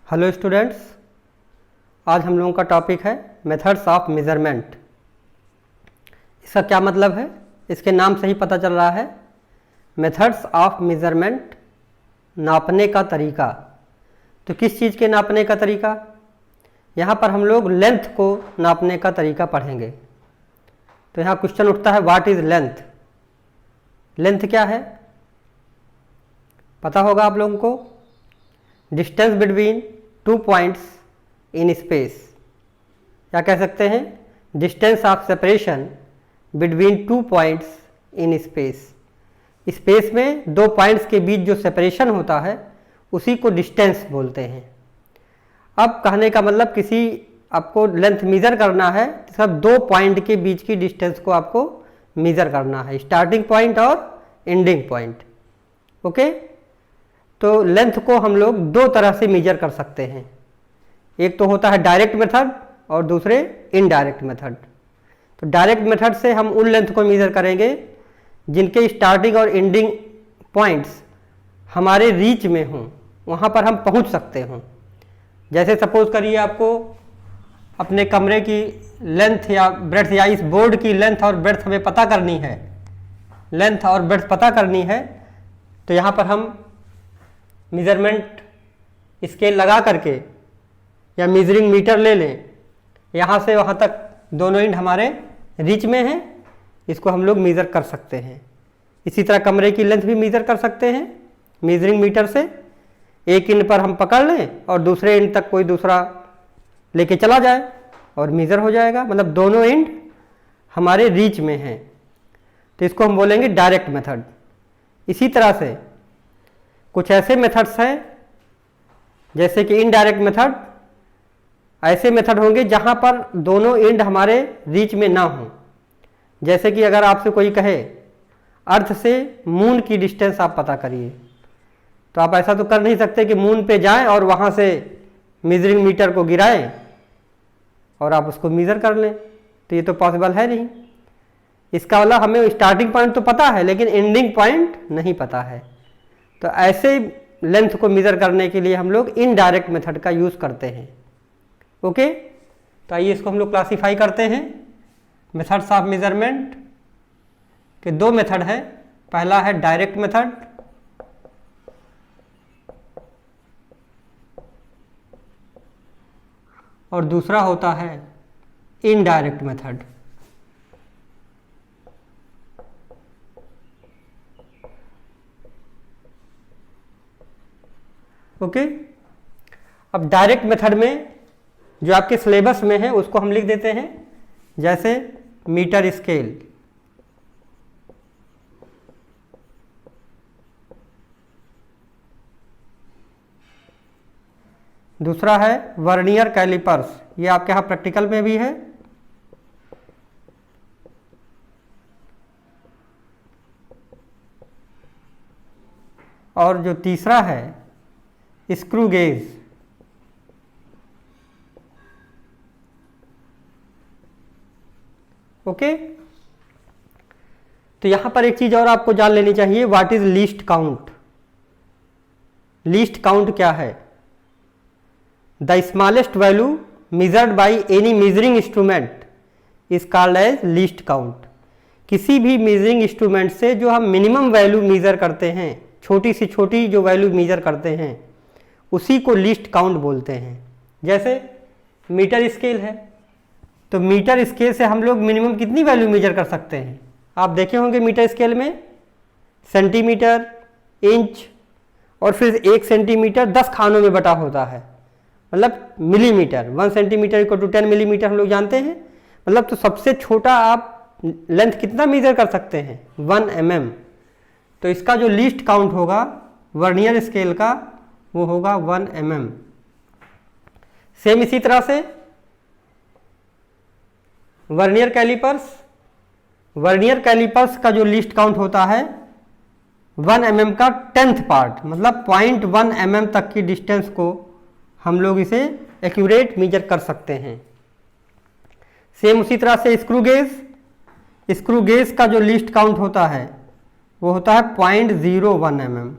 Hello students, आज हम लोगों का टॉपिक है मेथड्स ऑफ मेज़रमेंट। इसका क्या मतलब है? इसके नाम से ही पता चल रहा है। मेथड्स ऑफ मेज़रमेंट, नापने का तरीका। तो किस चीज़ के नापने का तरीका? यहाँ पर हम लोग लेंथ को नापने का तरीका पढ़ेंगे। तो यहाँ क्वेश्चन उठता है, व्हाट इज़ लेंथ? लेंथ क्या है? पता होगा आप लोगों को। Distance between two points in space, या कह सकते हैं distance of separation between two points in space. Space में दो पॉइंट्स के बीच जो सेपरेशन होता है उसी को डिस्टेंस बोलते हैं। अब कहने का मतलब, किसी आपको लेंथ मीज़र करना है, सब दो पॉइंट के बीच की डिस्टेंस को आपको मीज़र करना है, स्टार्टिंग पॉइंट और एंडिंग पॉइंट। ओके, तो लेंथ को हम लोग दो तरह से मेजर कर सकते हैं। एक तो होता है डायरेक्ट मेथड और दूसरे इनडायरेक्ट मेथड। तो डायरेक्ट मेथड से हम उन लेंथ को मेजर करेंगे जिनके स्टार्टिंग और एंडिंग पॉइंट्स हमारे रीच में हों, वहाँ पर हम पहुँच सकते हों। जैसे सपोज करिए आपको अपने कमरे की लेंथ या ब्रेड्थ, या इस बोर्ड की लेंथ और ब्रेड्थ हमें पता करनी है, लेंथ और ब्रेड्थ पता करनी है, तो यहाँ पर हम मेज़रमेंट स्केल लगा करके या मेजरिंग मीटर ले लें। यहाँ से वहाँ तक दोनों एंड हमारे रीच में हैं, इसको हम लोग मेज़र कर सकते हैं। इसी तरह कमरे की लेंथ भी मेज़र कर सकते हैं मेजरिंग मीटर से। एक एंड पर हम पकड़ लें और दूसरे एंड तक कोई दूसरा लेके चला जाए और मेज़र हो जाएगा, मतलब दोनों एंड हमारे रीच में हैं। तो इसको हम बोलेंगे डायरेक्ट मेथड। इसी तरह से कुछ ऐसे मेथड्स हैं जैसे कि इनडायरेक्ट मेथड। ऐसे मेथड होंगे जहां पर दोनों एंड हमारे रीच में ना हो। जैसे कि अगर आपसे कोई कहे अर्थ से मून की डिस्टेंस आप पता करिए, तो आप ऐसा तो कर नहीं सकते कि मून पे जाएं और वहां से मेजरिंग मीटर को गिराएं और आप उसको मेजर कर लें, तो ये तो पॉसिबल है नहीं। इसका मतलब हमें स्टार्टिंग पॉइंट तो पता है लेकिन एंडिंग पॉइंट नहीं पता है। तो ऐसे लेंथ को मेज़र करने के लिए हम लोग इनडायरेक्ट मेथड का यूज़ करते हैं। ओके, तो आइए इसको हम लोग क्लासीफाई करते हैं। मेथड्स ऑफ मेजरमेंट के दो मेथड है। पहला है डायरेक्ट मेथड और दूसरा होता है इनडायरेक्ट मेथड। ओके, अब डायरेक्ट मेथड में जो आपके सिलेबस में है उसको हम लिख देते हैं, जैसे मीटर स्केल। दूसरा है वर्नियर कैलिपर्स, ये आपके यहाँ प्रैक्टिकल में भी है। और जो तीसरा है स्क्रू गेज। ओके, तो यहां पर एक चीज और आपको जान लेनी चाहिए, what is least count. Least count क्या है? The smallest value measured by any measuring instrument is called as least count. किसी भी मेजरिंग इंस्ट्रूमेंट से जो हम मिनिमम वैल्यू मेजर करते हैं, छोटी से छोटी जो वैल्यू मेजर करते हैं, उसी को लीस्ट काउंट बोलते हैं। जैसे मीटर स्केल है, तो मीटर स्केल से हम लोग मिनिमम कितनी वैल्यू मेजर कर सकते हैं? आप देखे होंगे मीटर स्केल में सेंटीमीटर, इंच और फिर 1 सेंटीमीटर 10 खानों में बटा होता है, मतलब millimetre. 1 centimetre equal to 10 millimetre हम लोग जानते हैं। मतलब तो सबसे छोटा आप लेंथ कितना मेजर कर सकते हैं? 1 mm। तो इसका जो लीस्ट काउंट होगा वर्नियर स्केल का, वो होगा 1 mm। सेम इसी तरह से वर्नियर कैलिपर्स। वर्नियर कैलिपर्स का जो लीस्ट काउंट होता है 1 mm का 10th पार्ट, मतलब 0.1 mm तक की डिस्टेंस को हम लोग इसे एक्यूरेट मेजर कर सकते हैं। सेम उसी तरह से स्क्रू गेज। स्क्रू गेज का जो लीस्ट काउंट होता है वो होता है 0.01 mm।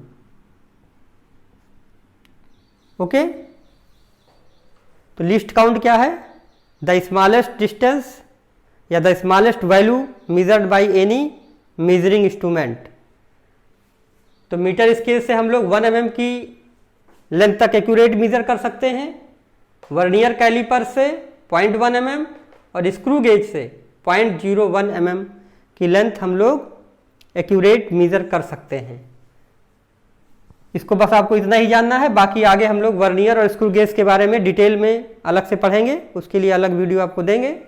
ओके, तो लीस्ट काउंट क्या है? द स्मॉलेस्ट डिस्टेंस या the smallest value measured by any measuring instrument. तो मीटर स्केल से हम लोग 1 mm की लेंथ तक एक्यूरेट मेजर कर सकते हैं, वर्नियर कैलिपर से 0.1 mm और स्क्रू गेज से 0.01 mm की लेंथ हम लोग एक्यूरेट मेजर कर सकते हैं। इसको बस आपको इतना ही जानना है, बाकी आगे हम लोग वर्नियर और स्क्रू गेज के बारे में डिटेल में अलग से पढ़ेंगे, उसके लिए अलग वीडियो आपको देंगे।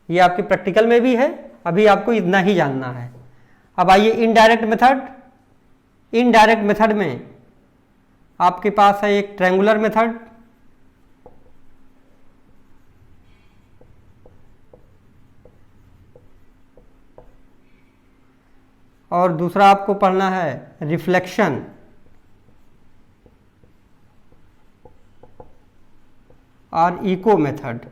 ये आपके प्रैक्टिकल में भी है, अभी आपको इतना ही जानना है। अब आइए इनडायरेक्ट मेथड। इनडायरेक्ट मेथड में आपके पास है एक ट्रायंगुलर मेथड, और दूसरा आपको पढ़ना है रिफ्लेक्शन, और इको मेथड।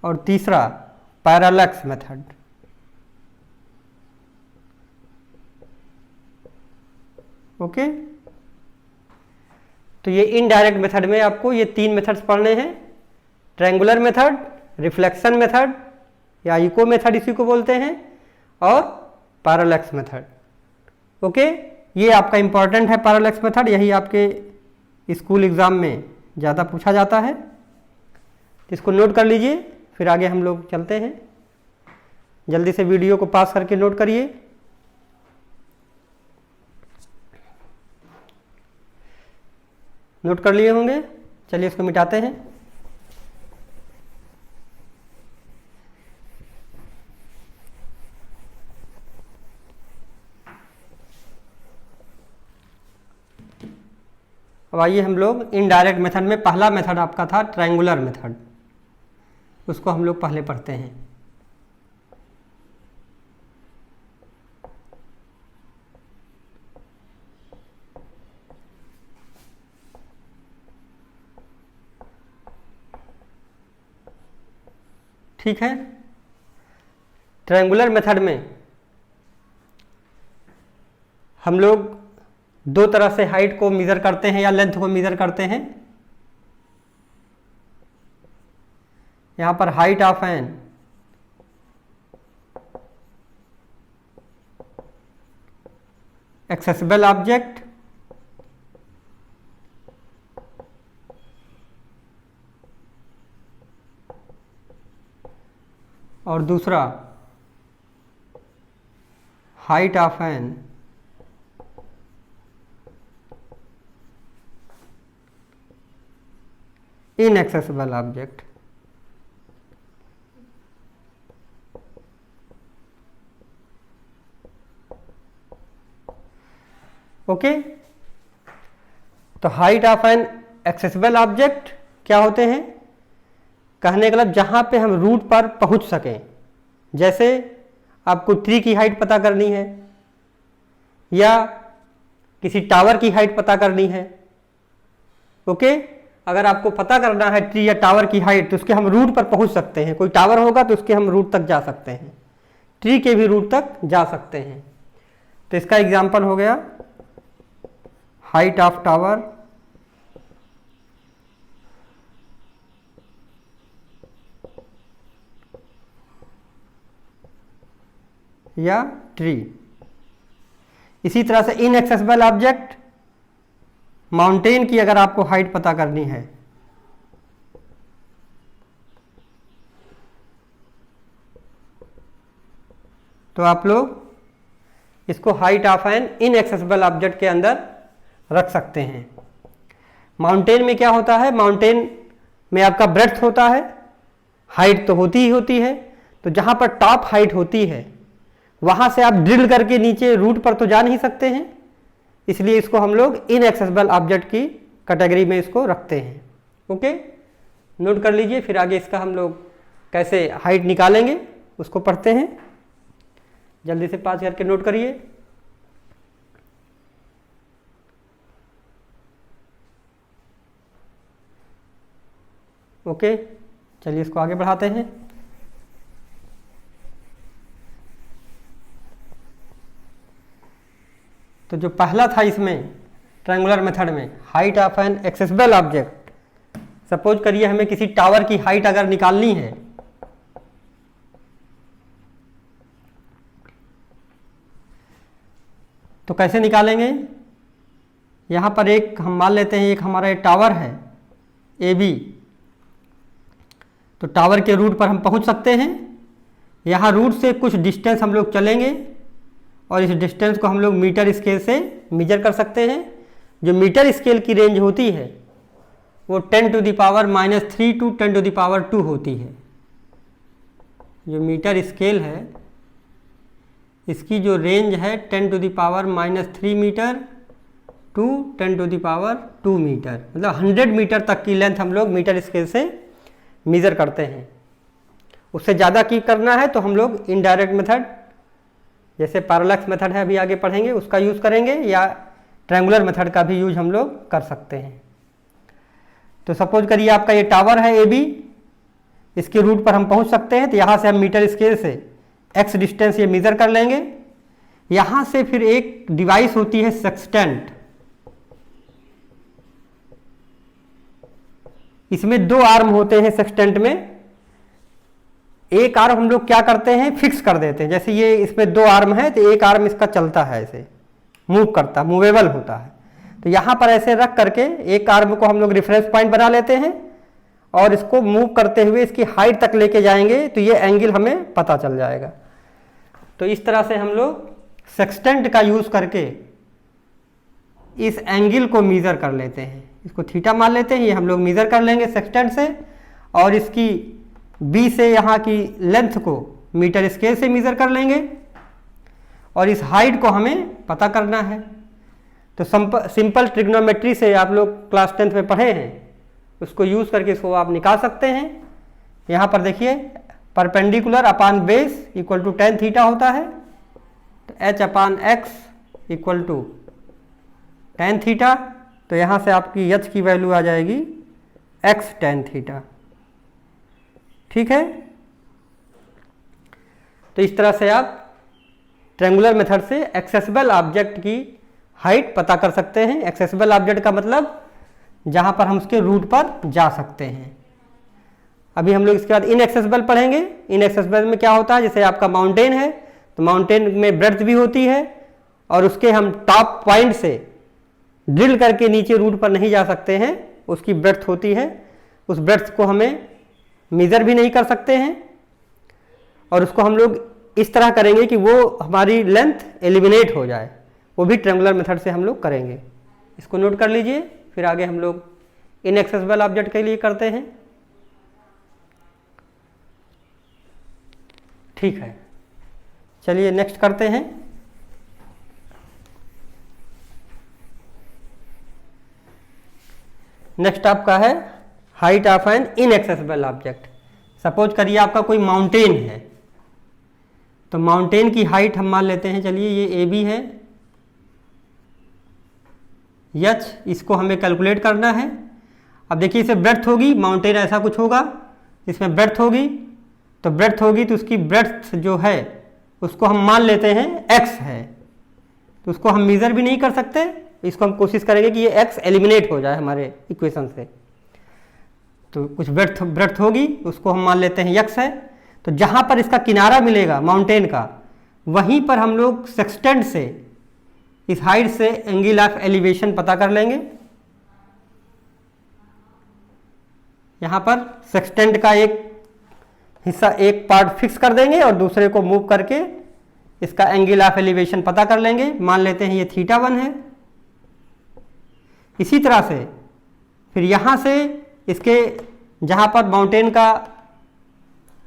और तीसरा पैरालैक्स मेथड। ओके, तो ये इनडायरेक्ट मेथड में आपको ये 3 मेथड्स पढ़ने हैं, ट्रायंगुलर मेथड, रिफ्लेक्शन मेथड या इको मेथड इसी को बोलते हैं, और पैरालैक्स मेथड। ओके, ये आपका इंपॉर्टेंट है पैरालैक्स मेथड, यही आपके स्कूल एग्जाम में ज़्यादा पूछा जाता है, इसको नोट कर लीजिए, फिर आगे हम लोग चलते हैं। जल्दी से वीडियो को पास करके नोट करिए। नोट कर लिए होंगे, चलिए इसको मिटाते हैं। अब आइए हम लोग इनडायरेक्ट मेथड में पहला मेथड आपका था ट्रायंगुलर मेथड, उसको हम लोग पहले पढ़ते हैं। ठीक है, ट्रायंगुलर मेथड में हम लोग 2 तरह से हाइट को मेजर करते हैं या लेंथ को मेजर करते हैं। यहां पर height of an accessible object और दूसरा height of an inaccessible object। Okay, तो height of an accessible object क्या होते हैं? कहने का मतलब जहां पे हम रूट पर पहुंच सकें, जैसे आपको ट्री की हाइट पता करनी है या किसी टावर की हाइट पता करनी है। ओके, अगर आपको पता करना है ट्री या टावर की हाइट, तो उसके हम रूट पर पहुंच सकते हैं। कोई टावर होगा तो उसके हम रूट तक जा सकते हैं, ट्री के भी रूट तक जा सकते हैं। तो इसका एग्जांपल हो गया हाइट ऑफ टावर या ट्री। इसी तरह से इनएक्सेसिबल ऑब्जेक्ट, माउंटेन की अगर आपको हाइट पता करनी है, तो आप लोग इसको height of an inaccessible object के अंदर रख सकते हैं। माउंटेन में क्या होता है? माउंटेन में आपका ब्रेड्थ होता है, हाइट तो होती ही होती है, तो जहां पर टॉप हाइट होती है वहां से आप ड्रिल करके नीचे रूट पर तो जा नहीं सकते हैं, इसलिए इसको हम लोग इनएक्सेसिबल ऑब्जेक्ट की कैटेगरी में इसको रखते हैं। ओके, नोट कर लीजिए, फिर आगे इसका हम लोग कैसे हाइट निकालेंगे उसको पढ़ते हैं। जल्दी से पास करके नोट करिए। ओके, चलिए इसको आगे बढ़ाते हैं। तो जो पहला था इसमें ट्रायंगुलर मेथड में, height of an accessible object, suppose करिए हमें किसी टावर की हाइट अगर निकालनी है, तो कैसे निकालेंगे। यहाँ पर एक हम मान लेते हैं, एक हमारा टावर है AB, तो टावर के रूट पर हम पहुँच सकते हैं। यहाँ रूट से कुछ डिस्टेंस हम लोग चलेंगे और इस डिस्टेंस को हम लोग मीटर स्केल से मेजर कर सकते हैं। जो मीटर स्केल की रेंज होती है वो 10⁻³ टू 10⁻² होती है। जो मीटर स्केल है इसकी जो रेंज है 10⁻³ मीटर टू 10⁻² मीटर, मतलब 100 मीटर तक की लेंथ हम लोग मीटर स्केल से मेज़र करते हैं। उससे ज़्यादा की करना है तो हम लोग इनडायरेक्ट मेथड, जैसे पैरेलैक्स मेथड है, अभी आगे पढ़ेंगे, उसका यूज़ करेंगे, या ट्रायंगुलर मेथड का भी यूज हम लोग कर सकते हैं। तो सपोज करिए आपका ये टावर है AB, इसके रूट पर हम पहुंच सकते हैं। तो यहाँ से हम मीटर स्केल से x डिस्टेंस ये मेज़र कर लेंगे। यहाँ से फिर एक डिवाइस होती है सेक्सटेंट, इसमें 2 आर्म होते हैं सेक्सटेंट में। एक आर्म हम लोग क्या करते हैं, फिक्स कर देते हैं। जैसे ये इसमें 2 आर्म है तो एक आर्म इसका चलता है, ऐसे मूव करता, मूवेबल होता है। तो यहाँ पर ऐसे रख करके एक आर्म को हम लोग रेफरेंस पॉइंट बना लेते हैं और इसको मूव करते हुए इसकी हाइट तक लेके जाएंगे तो ये एंगल हमें पता चल जाएगा। तो इस तरह से हम लोग सेक्सटेंट का यूज़ करके इस एंगल को मेज़र कर लेते हैं। इसको थीटा मान लेते हैं, ये हम लोग मेज़र कर लेंगे सेक्सटेंट से, और इसकी B से यहाँ की लेंथ को मीटर स्केल से मेज़र कर लेंगे और इस हाइट को हमें पता करना है। तो सिंपल ट्रिग्नोमेट्री से आप लोग क्लास 10th में पढ़े हैं, उसको यूज़ करके इसको आप निकाल सकते हैं। यहाँ पर देखिए perpendicular upon base equal to tan theta होता है, तो H/x equal to tan theta. तो यहाँ से आपकी H की वैल्यू आ जाएगी x tan थीटा, ठीक है। तो इस तरह से आप ट्रायंगुलर मेथड से एक्सेसिबल ऑब्जेक्ट की हाइट पता कर सकते हैं। एक्सेसिबल ऑब्जेक्ट का मतलब जहाँ पर हम उसके रूट पर जा सकते हैं। अभी हम लोग इसके बाद इनएक्सेसिबल पढ़ेंगे। इनएक्सेसिबल में क्या होता है, जैसे आपका माउंटेन है तो माउंटेन में ब्रेड्थ भी होती है और उसके हम टॉप पॉइंट से ड्रिल करके नीचे रूट पर नहीं जा सकते हैं, उसकी ब्रेड्थ होती है। उस ब्रेड्थ को हमें मेज़र भी नहीं कर सकते हैं और उसको हम लोग इस तरह करेंगे कि वो हमारी लेंथ एलिमिनेट हो जाए, वो भी ट्रायंगुलर मेथड से हम लोग करेंगे। इसको नोट कर लीजिए, फिर आगे हम लोग इनएक्सेसिबल ऑब्जेक्ट के लिए करते हैं, ठीक है। चलिए नेक्स्ट करते हैं। नेक्स्ट आपका है height of an inaccessible object. Suppose करिए आपका कोई माउंटेन है, तो माउंटेन की हाइट हम मान लेते हैं, चलिए ये AB है, H इसको हमें कैलकुलेट करना है। अब देखिए इसे ब्रेड्थ होगी, माउंटेन ऐसा कुछ होगा, इसमें ब्रेड्थ होगी, तो ब्रेड्थ होगी तो उसकी ब्रेड्थ जो है उसको हम मान लेते हैं x है, तो उसको हम मेज़र भी नहीं कर सकते। इसको हम कोशिश करेंगे कि ये x एलिमिनेट हो जाए हमारे इक्वेशन से। तो कुछ ब्रेड्थ होगी, उसको हम मान लेते हैं x है। तो जहाँ पर इसका किनारा मिलेगा माउंटेन का, वहीं पर हम लोग सेक्सटेंट से इस हाइट से एंगल ऑफ एलिवेशन पता कर लेंगे। यहाँ पर सेक्सटेंट का एक हिस्सा, एक पार्ट फिक्स कर देंगे और दूसरे को मूव करके इसका एंगल ऑफ एलिवेशन पता कर लेंगे। मान लेते हैं ये θ1 है। इसी तरह से फिर यहाँ से इसके जहाँ पर माउंटेन का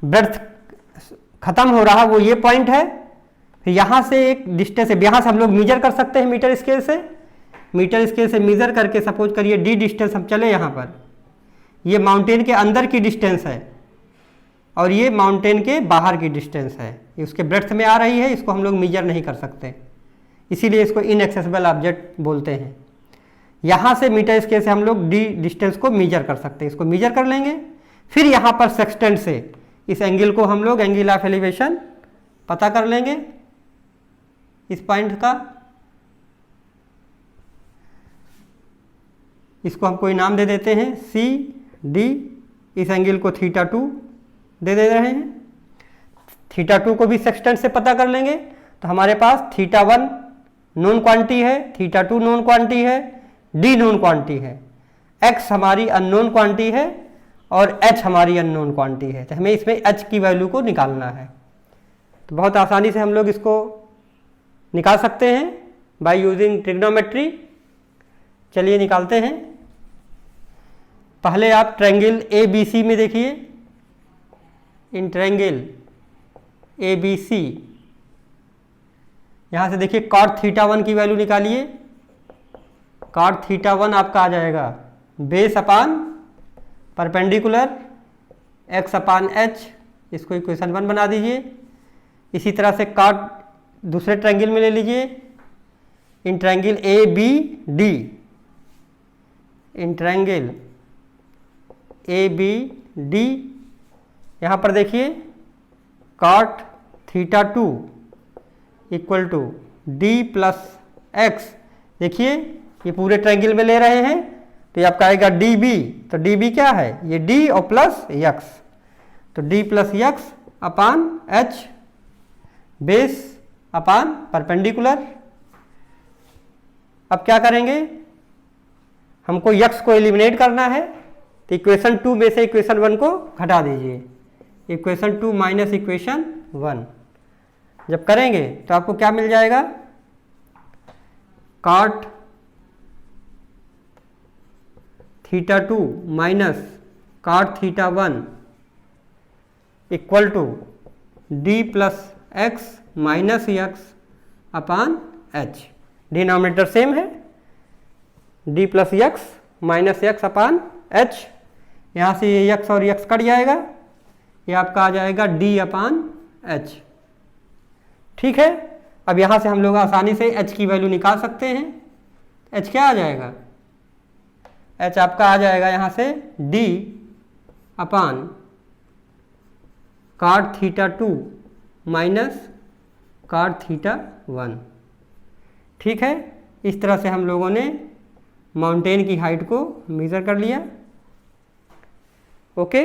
ब्रेड्थ खत्म हो रहा वो ये पॉइंट है। फिर यहाँ से एक डिस्टेंस है, यहाँ से हम लोग मेजर कर सकते हैं मीटर स्केल से। मीटर स्केल से मेजर करके सपोज करिए D डिस्टेंस हम चले, यहाँ पर ये माउंटेन के अंदर की डिस्टेंस है और ये माउंटेन के बाहर की डिस्टेंस है, ये उसके ब्रेड्थ में आ रही है, इसको हम लोग मेजर नहीं कर सकते, इसीलिए इसको इनएक्सेसिबल ऑब्जेक्ट बोलते हैं। यहाँ से मीटर स्केल से हम लोग D डिस्टेंस को मेजर कर सकते हैं, इसको मेजर कर लेंगे। फिर यहाँ पर सेक्सटेंट से इस एंगल को हम लोग एंगल ऑफ एलिवेशन पता कर लेंगे इस पॉइंट का। इसको हम कोई नाम दे देते हैं सी डी, इस एंगल को θ2 दे रहे हैं। θ2 को भी सेक्सटेंट से पता कर लेंगे तो हमारे पास θ1 नोन क्वांटिटी है, θ2 नोन क्वांटिटी है, d नोन क्वांटिटी है, x हमारी अननोन क्वांटिटी है और h हमारी अननोन क्वांटिटी है। तो हमें इसमें h की वैल्यू को निकालना है। तो बहुत आसानी से हम लोग इसको निकाल सकते हैं बाय यूजिंग ट्रिग्नोमेट्री। चलिए निकालते हैं। पहले आप ट्रायंगल ए बी सी में देखिए, इन ट्रायंगल ए बी सी यहाँ से देखिए cot θ1 की वैल्यू निकालिए। cot θ1 आपका आ जाएगा बेस अपान परपेंडिकुलर x अपान h, इसको इक्वेशन 1 बना दीजिए। इसी तरह से cot दूसरे ट्रायंगल में ले लीजिए, in triangle A B D, in triangle A B D यहाँ पर देखिए cot θ2 equal to D plus X. देखिए ये पूरे ट्रायंगल में ले रहे हैं तो ये आपका आएगा डी बी। तो डी बी क्या है, ये डी और प्लस यक्स, तो D plus x upon H base upon perpendicular. अब क्या करेंगे, हमको यक्स को एलिमिनेट करना है तो इक्वेशन 2 में से इक्वेशन 1 को घटा दीजिए। इक्वेशन 2 माइनस इक्वेशन 1 जब करेंगे तो आपको क्या मिल जाएगा, cot θ2 minus cot θ1 equal to D plus X minus X upon H. Denominator same है, D plus X minus X upon H. यहाँ से ये यक्स और यक्स कट जाएगा, ये आपका आ जाएगा डी अपान एच। ठीक है, अब यहाँ से हम लोग आसानी से h की वैल्यू निकाल सकते हैं। h क्या आ जाएगा, h आपका आ जाएगा यहाँ से d अपान cot θ2 माइनस cot θ1। ठीक है, इस तरह से हम लोगों ने माउंटेन की हाइट को मेज़र कर लिया। ओके,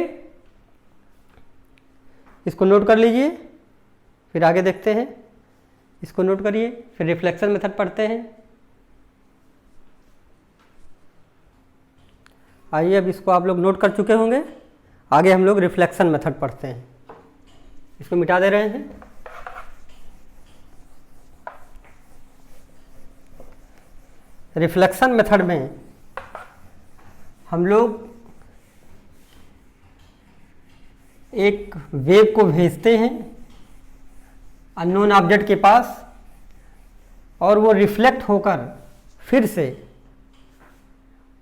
इसको नोट कर लीजिए, फिर आगे देखते हैं। इसको नोट करिए, फिर रिफ्लेक्शन मेथड पढ़ते हैं। आइए, अब इसको आप लोग नोट कर चुके होंगे, आगे हम लोग रिफ्लेक्शन मेथड पढ़ते हैं। इसको मिटा दे रहे हैं। रिफ्लेक्शन मेथड में हम लोग एक वेव को भेजते हैं अननोन ऑब्जेक्ट के पास और वो रिफ्लेक्ट होकर फिर से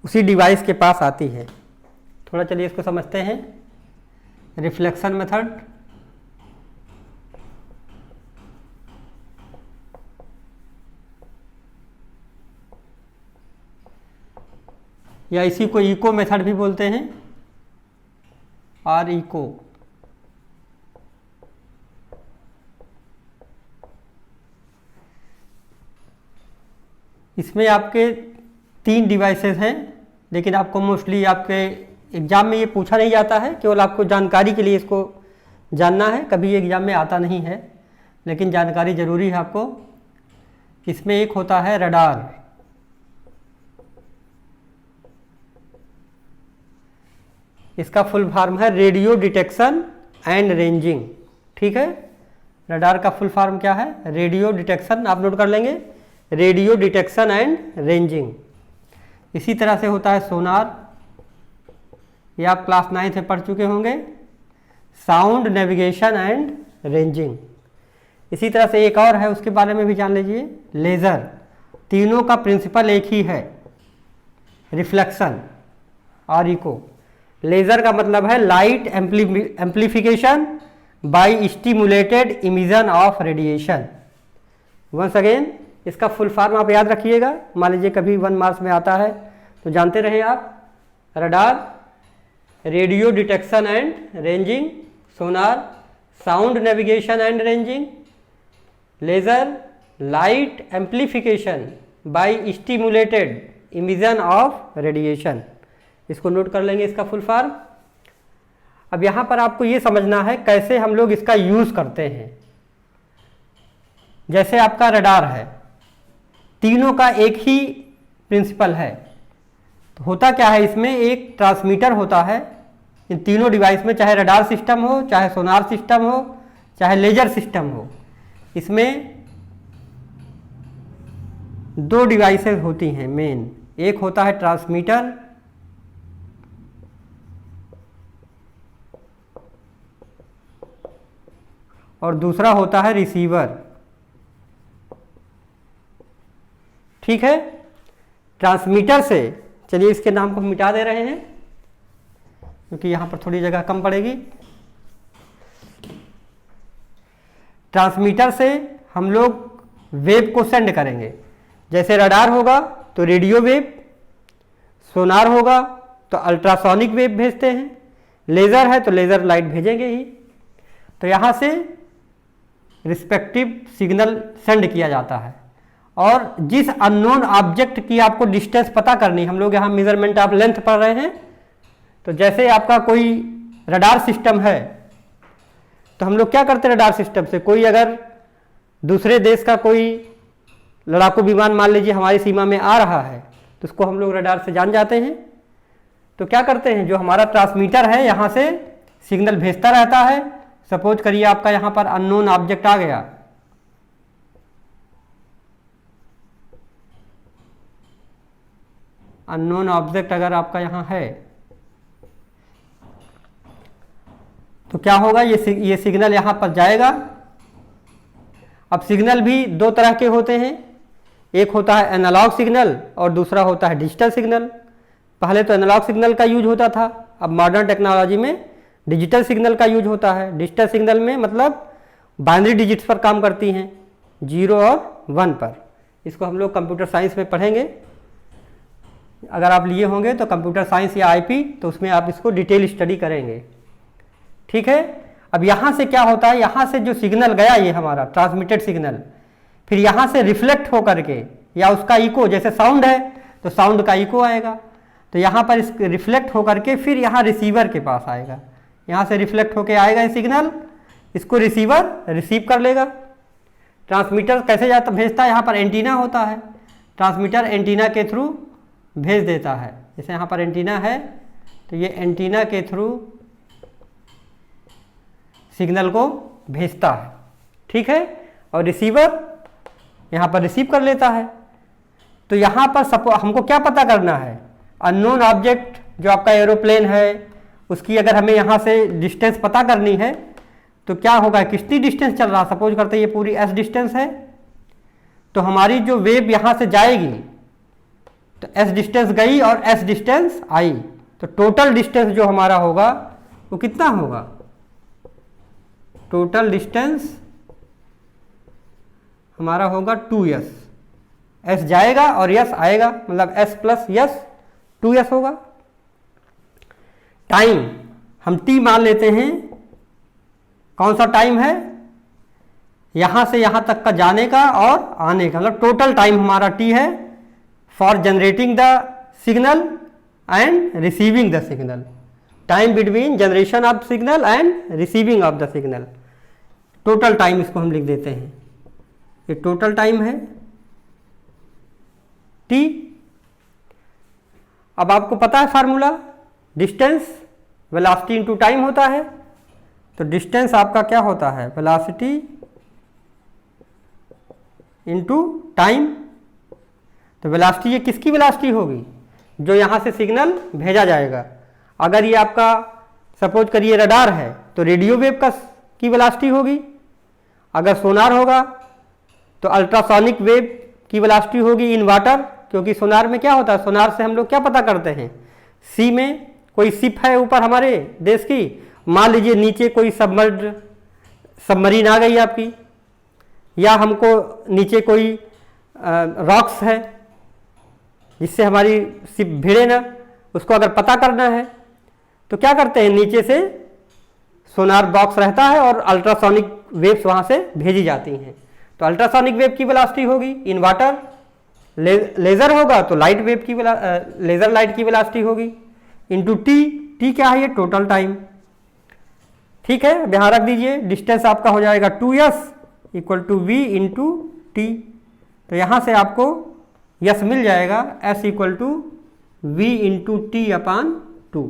उसी डिवाइस के पास आती है। थोड़ा चलिए इसको समझते हैं। रिफ्लेक्शन मेथड, या इसी को इको मेथड भी बोलते हैं, और इको। इसमें आपके 3 डिवाइसेस हैं, लेकिन आपको मोस्टली आपके एग्ज़ाम में ये पूछा नहीं जाता है, केवल आपको जानकारी के लिए इसको जानना है। कभी एग्ज़ाम में आता नहीं है, लेकिन जानकारी ज़रूरी है आपको। इसमें एक होता है रडार, इसका फुल फॉर्म है रेडियो डिटेक्शन एंड रेंजिंग। ठीक है, रडार का फुल फॉर्म क्या है, रेडियो डिटेक्शन, आप नोट कर लेंगे, रेडियो डिटेक्शन एंड रेंजिंग। इसी तरह से होता है सोनार, ये आप क्लास 9 में पढ़ चुके होंगे, साउंड नेविगेशन एंड रेंजिंग। इसी तरह से एक और है, उसके बारे में भी जान लीजिए, लेज़र। तीनों का प्रिंसिपल एक ही है, रिफ्लेक्शन और इको। लेज़र का मतलब है light amplification by stimulated emission of radiation. Once again, इसका फुल फॉर्म आप याद रखिएगा, मान लीजिए कभी 1 मार्क्स में आता है तो जानते रहे आप। Radar, radio detection and ranging, sonar, sound navigation and ranging, laser, light amplification by stimulated emission of radiation. इसको नोट कर लेंगे इसका फुल फॉर्म। अब यहाँ पर आपको ये समझना है कैसे हम लोग इसका यूज़ करते हैं। जैसे आपका रडार है, तीनों का एक ही प्रिंसिपल है। तो होता क्या है, इसमें एक ट्रांसमीटर होता है इन तीनों डिवाइस में, चाहे रडार सिस्टम हो, चाहे सोनार सिस्टम हो, चाहे लेजर सिस्टम हो। इसमें दो डिवाइसेस होती हैं मेन। एक होता है ट्रांसमीटर और दूसरा होता है रिसीवर। ठीक है, ट्रांसमीटर से, चलिए इसके नाम को मिटा दे रहे हैं क्योंकि यहाँ पर थोड़ी जगह कम पड़ेगी। ट्रांसमीटर से हम लोग वेव को सेंड करेंगे। जैसे रडार होगा तो रेडियो वेव, सोनार होगा तो अल्ट्रासोनिक वेव भेजते हैं, लेज़र है तो लेज़र लाइट भेजेंगे ही। तो यहाँ से रिस्पेक्टिव सिग्नल सेंड किया जाता है। और जिस अननोन ऑब्जेक्ट की आपको डिस्टेंस पता करनी, हम लोग यहाँ मेजरमेंट ऑफ लेंथ पढ़ रहे हैं, तो जैसे आपका कोई रडार सिस्टम है तो हम लोग क्या करते हैं, रडार सिस्टम से कोई अगर दूसरे देश का कोई लड़ाकू विमान मान लीजिए हमारी सीमा में आ रहा है तो उसको हम लोग रडार से जान जाते हैं। तो क्या करते हैं, जो हमारा ट्रांसमीटर है यहाँ से सिग्नल भेजता रहता है। सपोज करिए आपका यहाँ पर अननोन ऑब्जेक्ट आ गया, अननोन ऑब्जेक्ट अगर आपका यहाँ है तो क्या होगा, ये सिग्नल यहाँ पर जाएगा। अब सिग्नल भी दो तरह के होते हैं, एक होता है एनालॉग सिग्नल और दूसरा होता है डिजिटल सिग्नल। पहले तो एनालॉग सिग्नल का यूज होता था, अब मॉडर्न टेक्नोलॉजी में डिजिटल सिग्नल का यूज होता है। डिजिटल सिग्नल में मतलब बाइनरी डिजिट्स पर काम करती हैं, 0 और 1 पर। इसको हम लोग कंप्यूटर साइंस में पढ़ेंगे। अगर आप लिए होंगे तो कंप्यूटर साइंस या आईपी, तो उसमें आप इसको डिटेल स्टडी करेंगे। ठीक है, अब यहाँ से क्या होता है, यहाँ से जो सिग्नल गया ये हमारा ट्रांसमिटेड सिग्नल, फिर यहाँ से रिफ्लेक्ट होकर के या उसका इको, जैसे साउंड है तो साउंड का इको आएगा, तो यहाँ पर इस रिफ्लेक्ट होकर के फिर यहाँ रिसीवर के पास आएगा। यहाँ से रिफ्लेक्ट होकर आएगा ये सिग्नल, इसको रिसीवर रिसीव कर लेगा। ट्रांसमीटर कैसे जाता भेजता है, यहाँ पर एंटीना होता है, ट्रांसमीटर एंटीना के थ्रू भेज देता है। जैसे यहाँ पर एंटीना है तो ये एंटीना के थ्रू सिग्नल को भेजता है। ठीक है, और रिसीवर यहाँ पर रिसीव कर लेता है। तो यहाँ पर हमको क्या पता करना है, अननोन ऑब्जेक्ट जो आपका एरोप्लेन है उसकी अगर हमें यहाँ से डिस्टेंस पता करनी है तो क्या होगा, कितनी डिस्टेंस चल रहा, सपोज करते हैं ये पूरी s डिस्टेंस है, तो हमारी जो वेव यहाँ से जाएगी तो s डिस्टेंस गई और s डिस्टेंस आई, तो टोटल डिस्टेंस जो हमारा होगा वो कितना होगा, टोटल डिस्टेंस हमारा होगा 2s। s जाएगा और s आएगा, मतलब s प्लस s 2s होगा। टाइम हम t मान लेते हैं, कौन सा टाइम है, यहां से यहां तक का जाने का और आने का, मतलब टोटल टाइम हमारा t है for generating the signal and receiving the signal. Time between generation of signal and receiving of the signal, total time इसको हम लिख देते हैं, ये टोटल टाइम है t। अब आपको पता है formula, distance velocity into time होता है, तो डिस्टेंस आपका क्या होता है, वेलोसिटी इनटू टाइम। तो वेलोसिटी ये किसकी वेलोसिटी होगी, जो यहाँ से सिग्नल भेजा जाएगा। अगर ये आपका सपोज करिए रडार है तो रेडियो वेव की वेलोसिटी होगी, अगर सोनार होगा तो अल्ट्रासोनिक वेव की वेलोसिटी होगी इन वाटर, क्योंकि सोनार में क्या होता है, सोनार से हम लोग क्या पता करते हैं, सी में कोई शिप है ऊपर हमारे देश की, मान लीजिए नीचे कोई सबमरीन आ गई आपकी, या हमको नीचे कोई रॉक्स है जिससे हमारी शिप भिड़े ना, उसको अगर पता करना है तो क्या करते हैं, नीचे से सोनार बॉक्स रहता है और अल्ट्रासोनिक वेव्स वहाँ से भेजी जाती हैं। तो अल्ट्रासोनिक वेव की वेलोसिटी होगी इन वाटर लेज़र होगा तो लाइट वेव की लेज़र लाइट की वेलोसिटी होगी इंटू टी। टी क्या है? ये टोटल टाइम। ठीक है, अब यहाँ रख दीजिए, डिस्टेंस आपका हो जाएगा 2s equal to V into T. तो यहाँ से आपको यस मिल जाएगा s equal to V into T upon 2।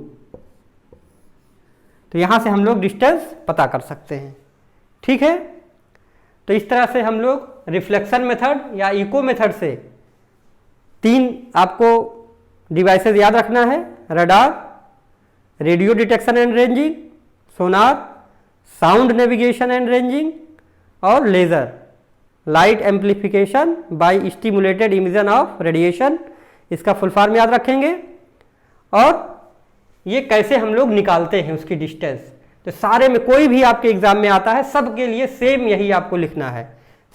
तो यहाँ से हम लोग डिस्टेंस पता कर सकते हैं। ठीक है, तो इस तरह से हम लोग रिफ्लेक्शन मेथड या इको मेथड से 3 आपको डिवाइसेस याद रखना है: radar, radio detection and ranging, sonar, sound navigation and ranging, और laser, light amplification by stimulated emission of radiation. इसका फुल फॉर्म याद रखेंगे और ये कैसे हम लोग निकालते हैं उसकी डिस्टेंस। तो सारे में कोई भी आपके एग्जाम में आता है, सब के लिए सेम यही आपको लिखना है।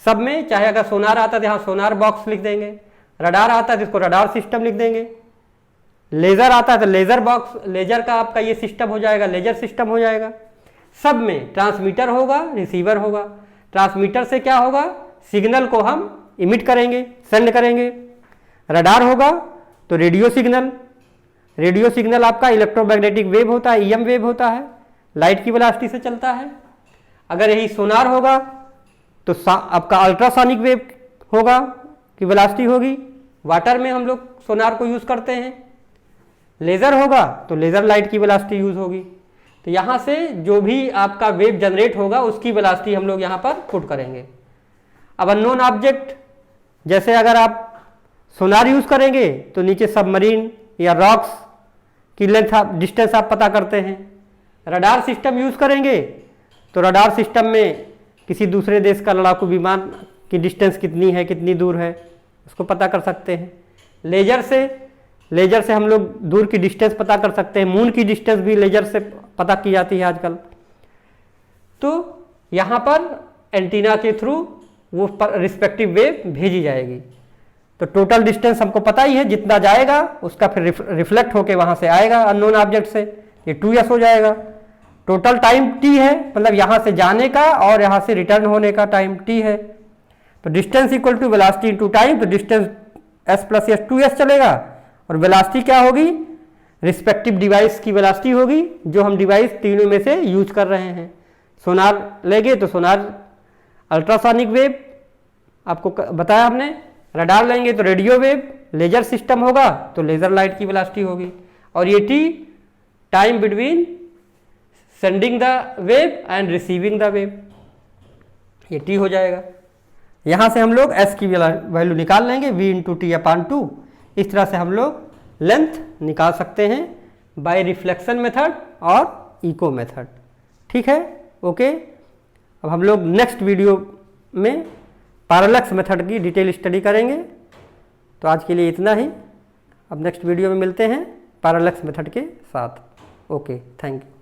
सब में, चाहे अगर सोनार आता है तो यहाँ सोनार बॉक्स लिख देंगे, रडार आता है तो इसको रडार सिस्टम लिख देंगे, लेज़र आता है तो लेज़र बॉक्स, लेज़र का आपका ये सिस्टम हो जाएगा, लेज़र सिस्टम हो जाएगा। सब में ट्रांसमीटर होगा, रिसीवर होगा। ट्रांसमीटर से क्या होगा? सिग्नल को हम इमिट करेंगे, सेंड करेंगे। रडार होगा तो रेडियो सिग्नल, रेडियो सिग्नल आपका इलेक्ट्रोमैग्नेटिक वेव होता है, ईएम वेव होता है, लाइट की वेलोसिटी से चलता है। अगर यही सोनार होगा तो आपका अल्ट्रासोनिक वेव होगा की वेलोसिटी होगी। वाटर में हम लोग सोनार को यूज़ करते हैं। लेज़र होगा तो लेज़र लाइट की वेलोसिटी यूज़ होगी। तो यहाँ से जो भी आपका वेव जनरेट होगा उसकी वेलोसिटी हम लोग यहाँ पर पुट करेंगे। अब अननोन ऑब्जेक्ट, जैसे अगर आप सोनार यूज़ करेंगे तो नीचे सबमरीन या रॉक्स की लेंथ आप, डिस्टेंस आप पता करते हैं। रडार सिस्टम यूज़ करेंगे तो रडार सिस्टम में किसी दूसरे देश का लड़ाकू विमान की डिस्टेंस कितनी है, कितनी दूर है, उसको पता कर सकते हैं। लेज़र से हम लोग दूर की डिस्टेंस पता कर सकते हैं। मून की डिस्टेंस भी लेज़र से पता की जाती है आजकल। तो यहाँ पर एंटीना के थ्रू वो रिस्पेक्टिव वेव भेजी जाएगी। तो टोटल डिस्टेंस हमको पता ही है, जितना जाएगा उसका फिर रिफ्लेक्ट होके वहाँ से आएगा अननोन ऑब्जेक्ट से, ये 2s हो जाएगा। टोटल टाइम t है, मतलब यहाँ से जाने का और यहाँ से रिटर्न होने का टाइम t है। तो distance equal to velocity into time, तो distance s plus s 2s चलेगा और वेलोसिटी क्या होगी? रिस्पेक्टिव डिवाइस की वेलोसिटी होगी, जो हम डिवाइस तीनों में से यूज कर रहे हैं। सोनार लेंगे तो सोनार अल्ट्रासोनिक वेव आपको बताया हमने, रडार लेंगे तो रेडियो वेव, लेजर सिस्टम होगा तो लेजर लाइट की वेलोसिटी होगी, और ये T time between sending the wave and receiving the wave, ये टी हो जाएगा। यहाँ से हम लोग एस की वैल्यू निकाल लेंगे, v इंटू टी अपान 2। इस तरह से हम लोग लेंथ निकाल सकते हैं बाय रिफ्लेक्शन मेथड और इको मेथड। ठीक है, ओके। अब हम लोग नेक्स्ट वीडियो में पैरेलक्स मेथड की डिटेल स्टडी करेंगे। तो आज के लिए इतना ही, अब नेक्स्ट वीडियो में मिलते हैं पैरेलक्स मेथड के साथ। Okay, thank you.